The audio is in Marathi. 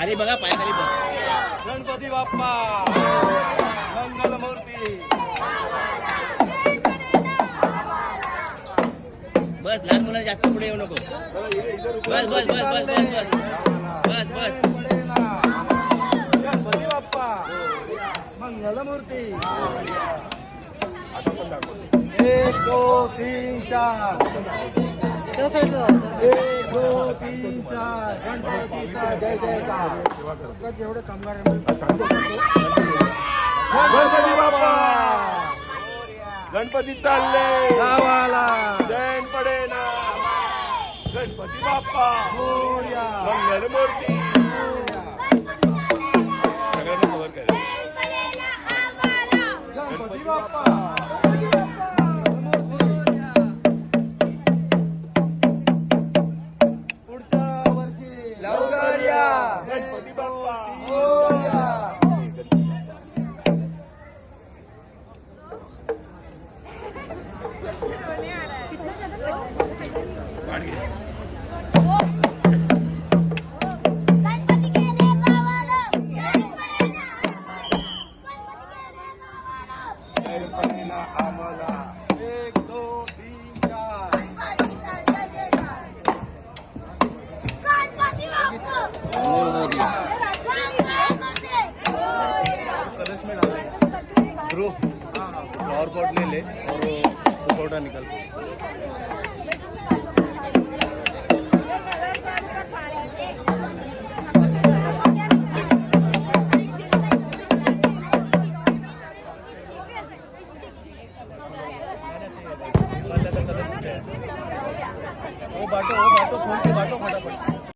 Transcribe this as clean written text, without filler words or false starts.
खाली बघा, पाय खाली बघ. गणपती बाप्पा मंगलमूर्ती. बस, लहान मुलं जास्त पुढे येऊ नको. बस बस बस बस बस बस बस बस. गणपती बाप्पा मंगलमूर्ती. 1 2 3 4. 1 2 3 4. गणपतीचा जय जयकार. जेवढे कामगार गणपती बाप्पा. गणपती चालले गावाला. जैन पडे ना. गणपती बाप्पा मोरया. मंगलमूर्ती. सगळ्यांना कव्हर करा. गणपती बाप्पा. पुढच्या वर्षी लवकर या. गणपती बाप्पा मोरया. जैन पडे ना आम्हाला. 1 2 3 4. कलश में डाले ध्रुव फ्लावर पॉट ले ले और वो फोटो निकल